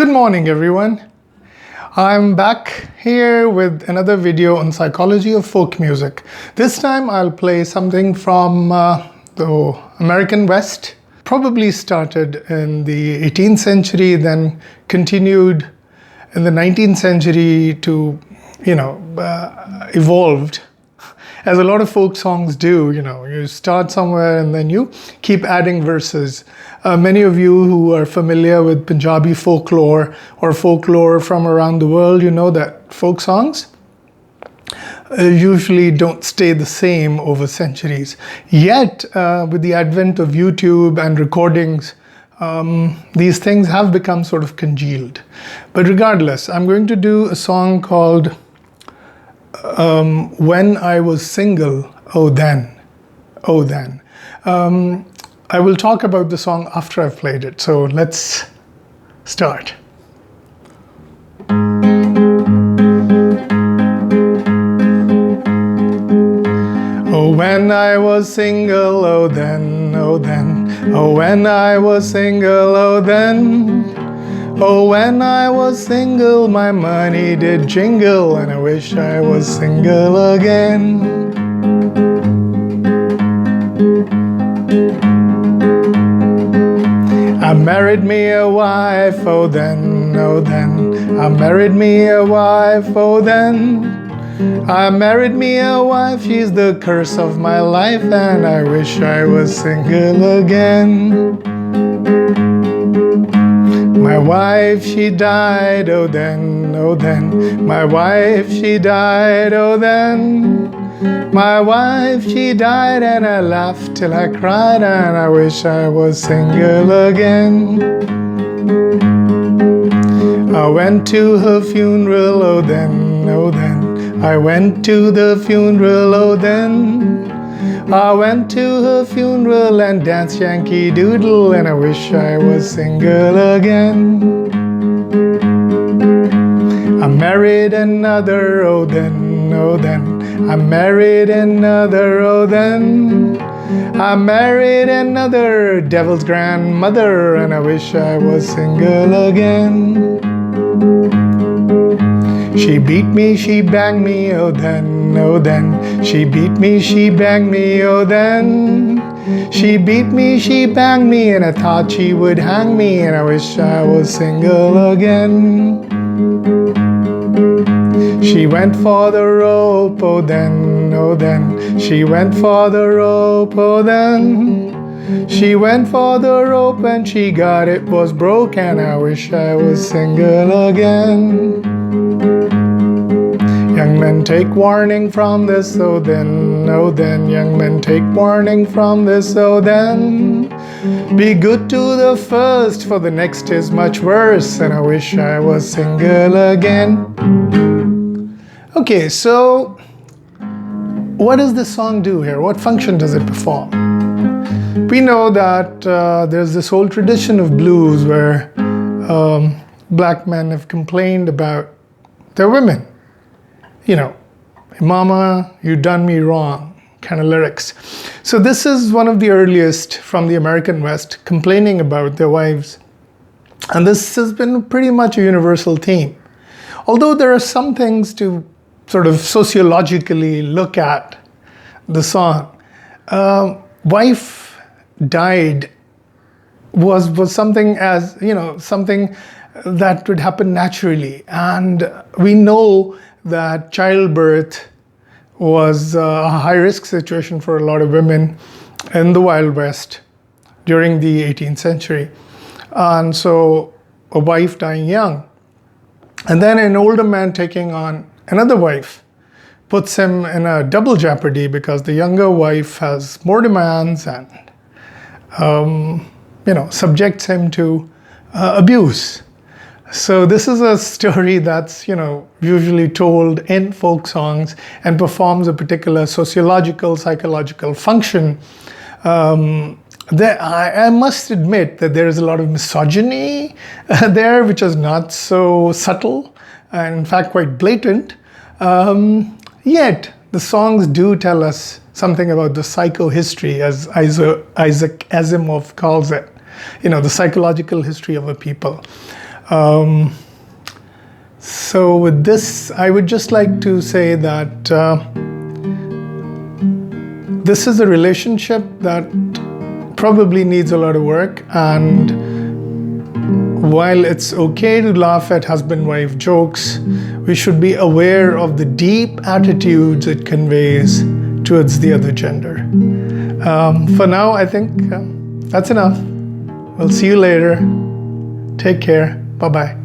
Good morning, everyone. I'm back here with another video on psychology of folk music. This time I'll play something from the American West. Probably started in the 18th century, then continued in the 19th century to, evolved. As a lot of folk songs do, you start somewhere and then you keep adding verses. Many of you who are familiar with Punjabi folklore or folklore from around the world, you know that folk songs usually don't stay the same over centuries. Yet, with the advent of YouTube and recordings, these things have become sort of congealed. But regardless, I'm going to do a song called When I Was Single, Oh Then, Oh Then. I will talk about the song after I've played it, so let's start. Oh, when I was single, oh then, oh then. Oh, when I was single, oh then. Oh, when I was single, my money did jingle, and I wish I was single again. I married me a wife, oh then, oh then. I married me a wife, oh then. I married me a wife, she's the curse of my life, and I wish I was single again. My wife, she died, oh then, oh then. My wife, she died, oh then. My wife, she died, and I laughed till I cried, and I wish I was single again. I went to her funeral, oh then, oh then. I went to the funeral, oh then. I went to her funeral and danced Yankee Doodle, and I wish I was single again. I married another, oh then, oh then. I married another, oh then. I married another devil's grandmother, and I wish I was single again. She beat me, she banged me, oh then, oh then. She beat me, she banged me, oh then. She beat me, she banged me, and I thought she would hang me, and I wish I was single again. She went for the rope, oh then, oh then. She went for the rope, oh then. She went for the rope and she got it was broke, and I wish I was single again. Young men take warning from this, oh then, oh then. Young men take warning from this, oh then. Be good to the first, for the next is much worse, and I wish I was single again. Okay, so what does this song do here? What function does it perform? We know that there's this whole tradition of blues where black men have complained about their women. Mama, you done me wrong, kind of lyrics. So this is one of the earliest from the American West complaining about their wives. And this has been pretty much a universal theme. Although there are some things to sort of sociologically look at the song. Wife died was something as, something that would happen naturally. And we know that childbirth was a high-risk situation for a lot of women in the Wild West during the 18th century. And so a wife dying young, and then an older man taking on another wife puts him in a double jeopardy, because the younger wife has more demands and, subjects him to abuse. So this is a story that's, usually told in folk songs and performs a particular sociological, psychological function. I must admit that there is a lot of misogyny there, which is not so subtle, and in fact quite blatant. Yet the songs do tell us something about the psychohistory, as Isaac Asimov calls it. The psychological history of a people. So with this, I would just like to say that this is a relationship that probably needs a lot of work, and while it's okay to laugh at husband-wife jokes, we should be aware of the deep attitudes it conveys towards the other gender. For now, I think that's enough. We'll see you later. Take care. Bye-bye.